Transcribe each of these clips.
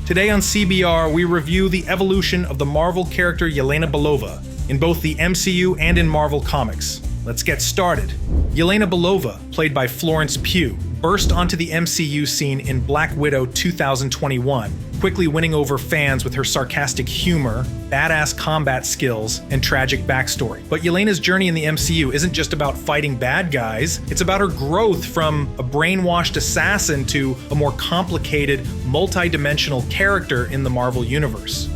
Today on CBR, we review the evolution of the Marvel character Yelena Belova in both the MCU and in Marvel Comics. Let's get started. Yelena Belova, played by Florence Pugh, burst onto the MCU scene in Black Widow 2021, quickly winning over fans with her sarcastic humor, badass combat skills, and tragic backstory. But Yelena's journey in the MCU isn't just about fighting bad guys, it's about her growth from a brainwashed assassin to a more complicated, multi-dimensional character in the Marvel Universe.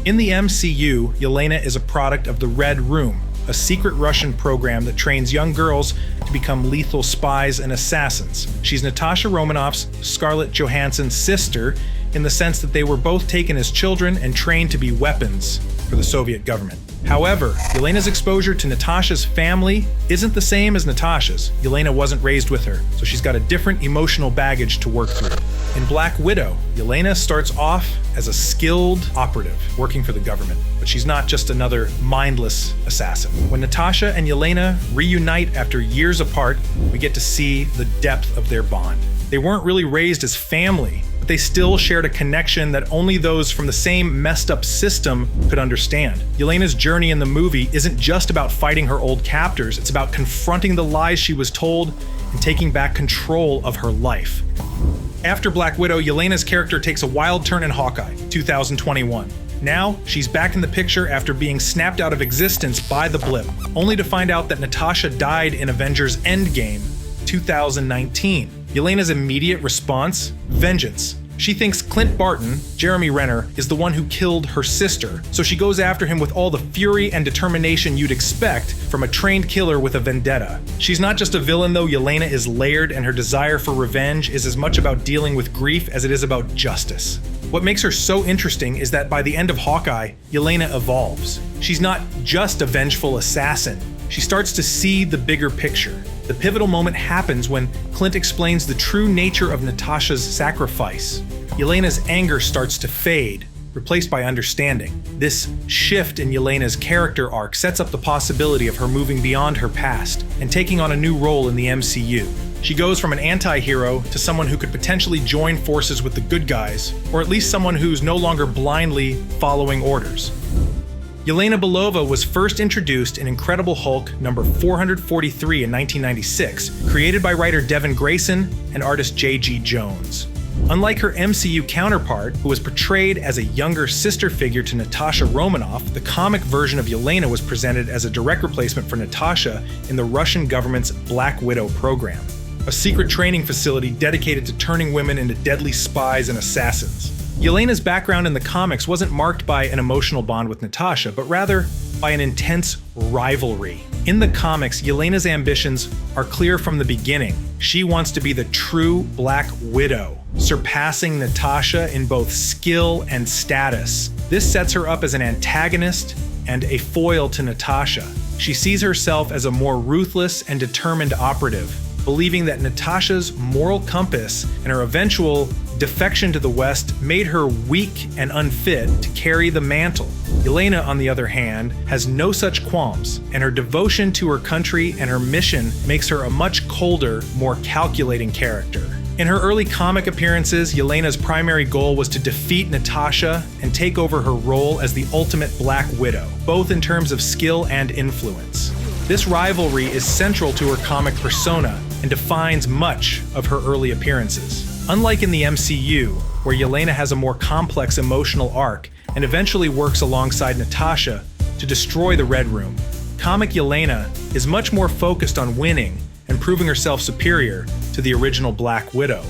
In the MCU, Yelena is a product of the Red Room, a secret Russian program that trains young girls to become lethal spies and assassins. She's Natasha Romanoff's Scarlett Johansson's sister in the sense that they were both taken as children and trained to be weapons for the Soviet government. However, Yelena's exposure to Natasha's family isn't the same as Natasha's. Yelena wasn't raised with her, so she's got a different emotional baggage to work through. In Black Widow, Yelena starts off as a skilled operative working for the government, but she's not just another mindless assassin. When Natasha and Yelena reunite after years apart, we get to see the depth of their bond. They weren't really raised as family, but they still shared a connection that only those from the same messed up system could understand. Yelena's journey in the movie isn't just about fighting her old captors, it's about confronting the lies she was told and taking back control of her life. After Black Widow, Yelena's character takes a wild turn in Hawkeye, 2021. Now, she's back in the picture after being snapped out of existence by the blip, only to find out that Natasha died in Avengers Endgame, 2019. Yelena's immediate response? Vengeance. She thinks Clint Barton, Jeremy Renner, is the one who killed her sister, so she goes after him with all the fury and determination you'd expect from a trained killer with a vendetta. She's not just a villain though, Yelena is layered, and her desire for revenge is as much about dealing with grief as it is about justice. What makes her so interesting is that by the end of Hawkeye, Yelena evolves. She's not just a vengeful assassin. She starts to see the bigger picture. The pivotal moment happens when Clint explains the true nature of Natasha's sacrifice. Yelena's anger starts to fade, replaced by understanding. This shift in Yelena's character arc sets up the possibility of her moving beyond her past and taking on a new role in the MCU. She goes from an anti-hero to someone who could potentially join forces with the good guys, or at least someone who's no longer blindly following orders. Yelena Belova was first introduced in Incredible Hulk number 443 in 1996, created by writer Devin Grayson and artist J.G. Jones. Unlike her MCU counterpart, who was portrayed as a younger sister figure to Natasha Romanoff, the comic version of Yelena was presented as a direct replacement for Natasha in the Russian government's Black Widow program, a secret training facility dedicated to turning women into deadly spies and assassins. Yelena's background in the comics wasn't marked by an emotional bond with Natasha, but rather by an intense rivalry. In the comics, Yelena's ambitions are clear from the beginning. She wants to be the true Black Widow, surpassing Natasha in both skill and status. This sets her up as an antagonist and a foil to Natasha. She sees herself as a more ruthless and determined operative, believing that Natasha's moral compass and her eventual defection to the West made her weak and unfit to carry the mantle. Yelena, on the other hand, has no such qualms, and her devotion to her country and her mission makes her a much colder, more calculating character. In her early comic appearances, Yelena's primary goal was to defeat Natasha and take over her role as the ultimate Black Widow, both in terms of skill and influence. This rivalry is central to her comic persona and defines much of her early appearances. Unlike in the MCU, where Yelena has a more complex emotional arc and eventually works alongside Natasha to destroy the Red Room, comic Yelena is much more focused on winning and proving herself superior to the original Black Widow.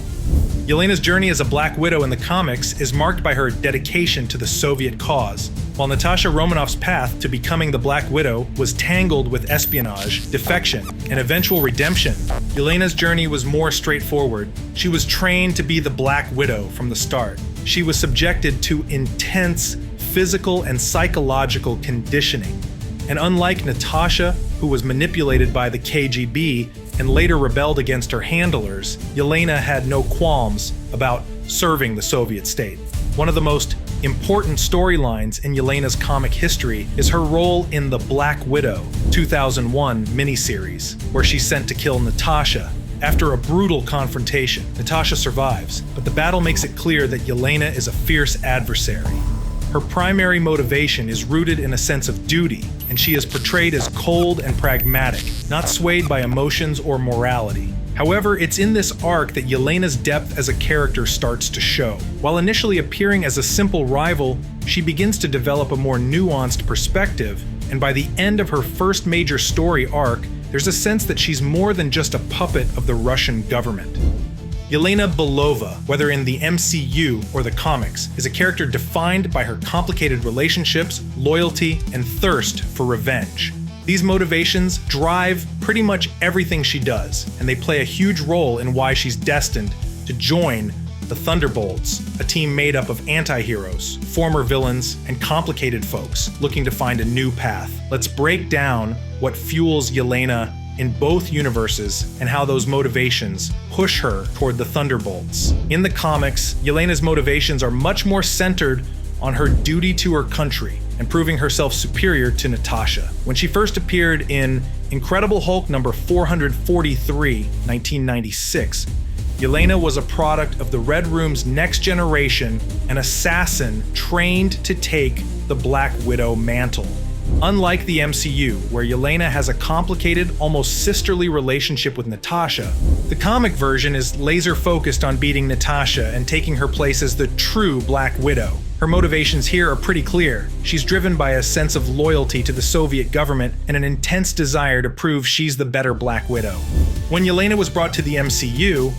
Yelena's journey as a Black Widow in the comics is marked by her dedication to the Soviet cause, while Natasha Romanoff's path to becoming the Black Widow was tangled with espionage, defection, and eventual redemption. Yelena's journey was more straightforward. She was trained to be the Black Widow from the start. She was subjected to intense physical and psychological conditioning. And unlike Natasha, who was manipulated by the KGB and later rebelled against her handlers, Yelena had no qualms about serving the Soviet state. One of the most important storylines in Yelena's comic history is her role in the Black Widow 2001 miniseries, where she's sent to kill Natasha After a brutal confrontation, Natasha survives, but the battle makes it clear that Yelena is a fierce adversary. Her primary motivation is rooted in a sense of duty, and she is portrayed as cold and pragmatic, not swayed by emotions or morality. However, it's in this arc that Yelena's depth as a character starts to show. While initially appearing as a simple rival, she begins to develop a more nuanced perspective, and by the end of her first major story arc, there's a sense that she's more than just a puppet of the Russian government. Yelena Belova, whether in the MCU or the comics, is a character defined by her complicated relationships, loyalty, and thirst for revenge. These motivations drive pretty much everything she does, and they play a huge role in why she's destined to join the Thunderbolts, a team made up of anti-heroes, former villains, and complicated folks looking to find a new path. Let's break down what fuels Yelena in both universes and how those motivations push her toward the Thunderbolts. In the comics, Yelena's motivations are much more centered on her duty to her country and proving herself superior to Natasha. When she first appeared in Incredible Hulk number 443, 1996, Yelena was a product of the Red Room's next generation, an assassin trained to take the Black Widow mantle. Unlike the MCU, where Yelena has a complicated, almost sisterly relationship with Natasha, the comic version is laser-focused on beating Natasha and taking her place as the true Black Widow. Her motivations here are pretty clear. She's driven by a sense of loyalty to the Soviet government and an intense desire to prove she's the better Black Widow. When Yelena was brought to the MCU,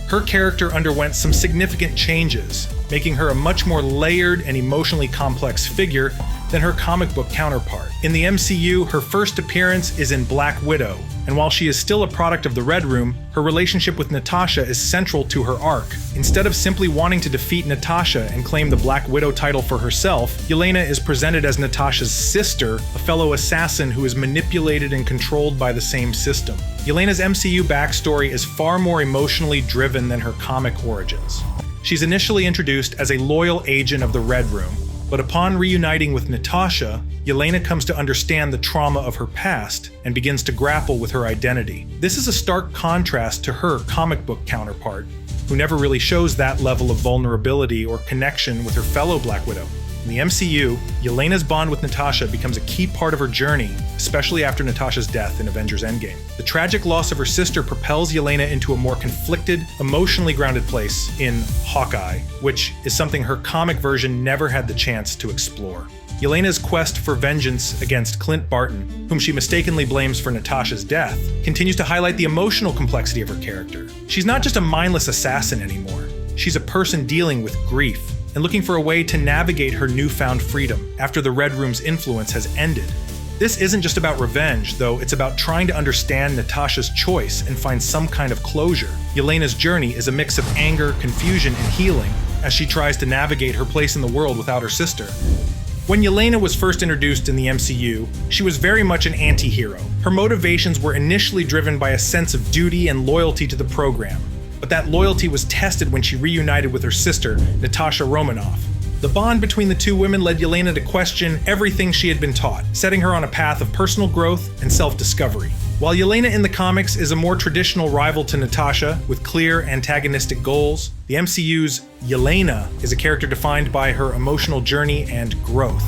her character underwent some significant changes, making her a much more layered and emotionally complex figure than her comic book counterpart. In the MCU, her first appearance is in Black Widow, and while she is still a product of the Red Room, her relationship with Natasha is central to her arc. Instead of simply wanting to defeat Natasha and claim the Black Widow title for herself, Yelena is presented as Natasha's sister, a fellow assassin who is manipulated and controlled by the same system. Yelena's MCU backstory is far more emotionally driven than her comic origins. She's initially introduced as a loyal agent of the Red Room, but upon reuniting with Natasha, Yelena comes to understand the trauma of her past and begins to grapple with her identity. This is a stark contrast to her comic book counterpart, who never really shows that level of vulnerability or connection with her fellow Black Widow. In the MCU, Yelena's bond with Natasha becomes a key part of her journey, especially after Natasha's death in Avengers Endgame. The tragic loss of her sister propels Yelena into a more conflicted, emotionally grounded place in Hawkeye, which is something her comic version never had the chance to explore. Yelena's quest for vengeance against Clint Barton, whom she mistakenly blames for Natasha's death, continues to highlight the emotional complexity of her character. She's not just a mindless assassin anymore. She's a person dealing with grief and looking for a way to navigate her newfound freedom after the Red Room's influence has ended. This isn't just about revenge, though. It's about trying to understand Natasha's choice and find some kind of closure. Yelena's journey is a mix of anger, confusion, and healing as she tries to navigate her place in the world without her sister. When Yelena was first introduced in the MCU, she was very much an anti-hero. Her motivations were initially driven by a sense of duty and loyalty to the program, but that loyalty was tested when she reunited with her sister, Natasha Romanoff. The bond between the two women led Yelena to question everything she had been taught, setting her on a path of personal growth and self-discovery. While Yelena in the comics is a more traditional rival to Natasha, with clear antagonistic goals, the MCU's Yelena is a character defined by her emotional journey and growth.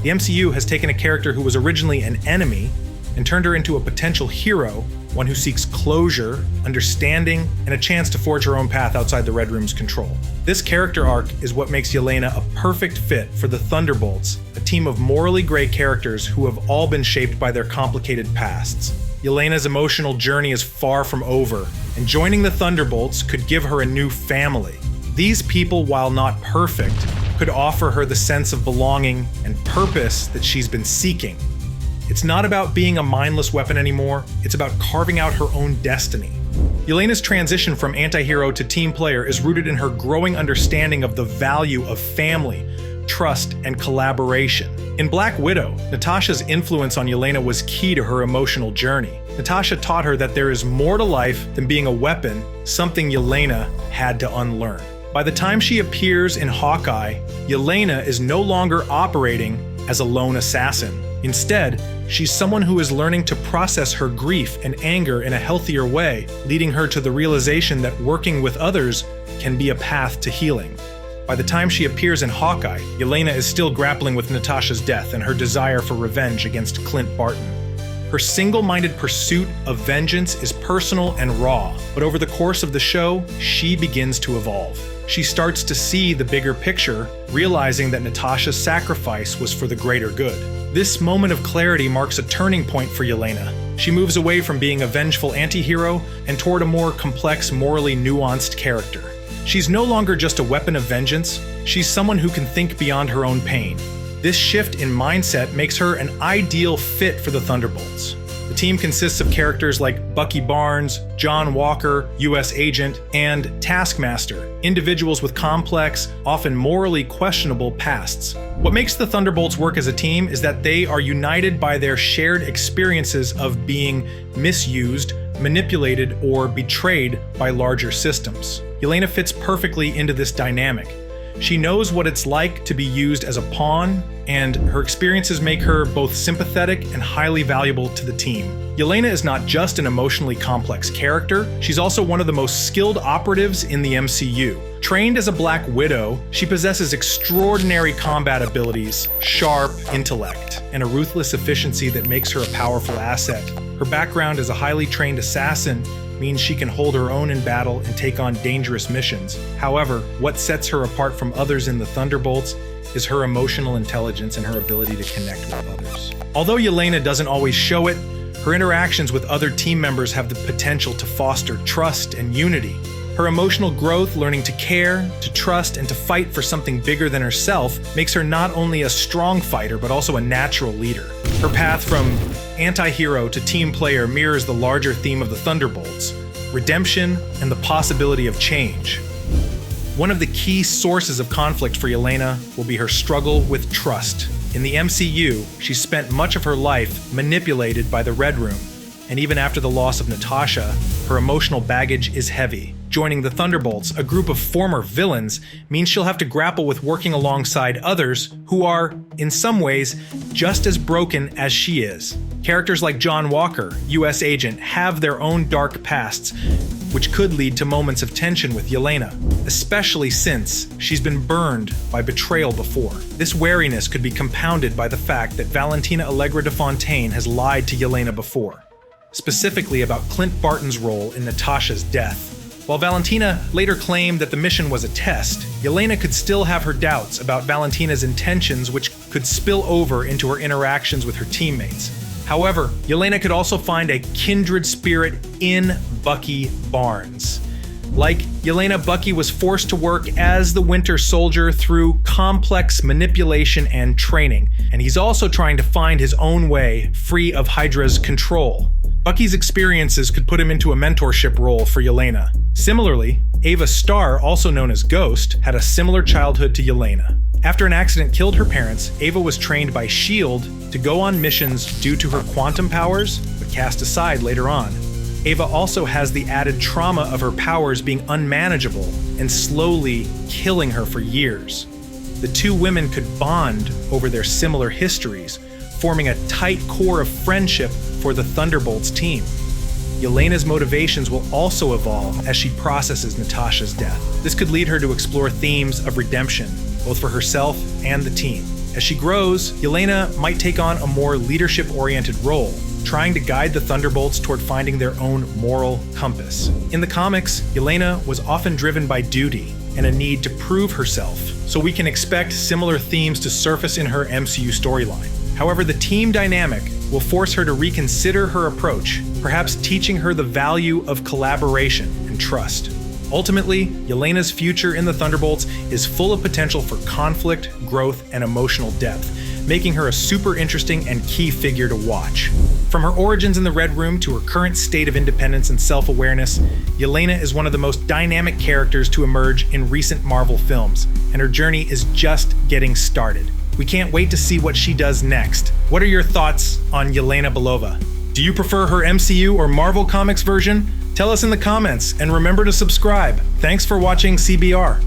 The MCU has taken a character who was originally an enemy and turned her into a potential hero, one who seeks closure, understanding, and a chance to forge her own path outside the Red Room's control. This character arc is what makes Yelena a perfect fit for the Thunderbolts, a team of morally gray characters who have all been shaped by their complicated pasts. Yelena's emotional journey is far from over, and joining the Thunderbolts could give her a new family. These people, while not perfect, could offer her the sense of belonging and purpose that she's been seeking. It's not about being a mindless weapon anymore, it's about carving out her own destiny. Yelena's transition from anti-hero to team player is rooted in her growing understanding of the value of family, trust, and collaboration. In Black Widow, Natasha's influence on Yelena was key to her emotional journey. Natasha taught her that there is more to life than being a weapon, something Yelena had to unlearn. By the time she appears in Hawkeye, Yelena is no longer operating as a lone assassin. Instead, she's someone who is learning to process her grief and anger in a healthier way, leading her to the realization that working with others can be a path to healing. By the time she appears in Hawkeye, Yelena is still grappling with Natasha's death and her desire for revenge against Clint Barton. Her single-minded pursuit of vengeance is personal and raw, but over the course of the show, she begins to evolve. She starts to see the bigger picture, realizing that Natasha's sacrifice was for the greater good. This moment of clarity marks a turning point for Yelena. She moves away from being a vengeful anti-hero and toward a more complex, morally nuanced character. She's no longer just a weapon of vengeance, she's someone who can think beyond her own pain. This shift in mindset makes her an ideal fit for the Thunderbolts. The team consists of characters like Bucky Barnes, John Walker, US Agent, and Taskmaster, individuals with complex, often morally questionable pasts. What makes the Thunderbolts work as a team is that they are united by their shared experiences of being misused, manipulated, or betrayed by larger systems. Yelena fits perfectly into this dynamic. She knows what it's like to be used as a pawn, and her experiences make her both sympathetic and highly valuable to the team. Yelena is not just an emotionally complex character, she's also one of the most skilled operatives in the MCU. Trained as a Black Widow, she possesses extraordinary combat abilities, sharp intellect, and a ruthless efficiency that makes her a powerful asset. Her background as a highly trained assassin means she can hold her own in battle and take on dangerous missions. However, what sets her apart from others in the Thunderbolts is her emotional intelligence and her ability to connect with others. Although Yelena doesn't always show it, her interactions with other team members have the potential to foster trust and unity. Her emotional growth, learning to care, to trust, and to fight for something bigger than herself, makes her not only a strong fighter, but also a natural leader. Her path from anti-hero to team player mirrors the larger theme of the Thunderbolts: redemption and the possibility of change. One of the key sources of conflict for Yelena will be her struggle with trust. In the MCU, she spent much of her life manipulated by the Red Room, and even after the loss of Natasha, her emotional baggage is heavy. Joining the Thunderbolts, a group of former villains, means she'll have to grapple with working alongside others who are, in some ways, just as broken as she is. Characters like John Walker, US Agent, have their own dark pasts, which could lead to moments of tension with Yelena, especially since she's been burned by betrayal before. This wariness could be compounded by the fact that Valentina Allegra de Fontaine has lied to Yelena before, specifically about Clint Barton's role in Natasha's death. While Valentina later claimed that the mission was a test, Yelena could still have her doubts about Valentina's intentions, which could spill over into her interactions with her teammates. However, Yelena could also find a kindred spirit in Bucky Barnes. Like Yelena, Bucky was forced to work as the Winter Soldier through complex manipulation and training, and he's also trying to find his own way free of Hydra's control. Bucky's experiences could put him into a mentorship role for Yelena. Similarly, Ava Starr, also known as Ghost, had a similar childhood to Yelena. After an accident killed her parents, Ava was trained by S.H.I.E.L.D. to go on missions due to her quantum powers, but cast aside later on. Ava also has the added trauma of her powers being unmanageable and slowly killing her for years. The two women could bond over their similar histories, forming a tight core of friendship for the Thunderbolts team. Yelena's motivations will also evolve as she processes Natasha's death. This could lead her to explore themes of redemption, both for herself and the team. As she grows, Yelena might take on a more leadership-oriented role, trying to guide the Thunderbolts toward finding their own moral compass. In the comics, Yelena was often driven by duty and a need to prove herself, so we can expect similar themes to surface in her MCU storyline. However, the team dynamic will force her to reconsider her approach, perhaps teaching her the value of collaboration and trust. Ultimately, Yelena's future in the Thunderbolts is full of potential for conflict, growth, and emotional depth, making her a super interesting and key figure to watch. From her origins in the Red Room to her current state of independence and self-awareness, Yelena is one of the most dynamic characters to emerge in recent Marvel films, and her journey is just getting started. We can't wait to see what she does next. What are your thoughts on Yelena Belova? Do you prefer her MCU or Marvel Comics version? Tell us in the comments, and remember to subscribe. Thanks for watching CBR.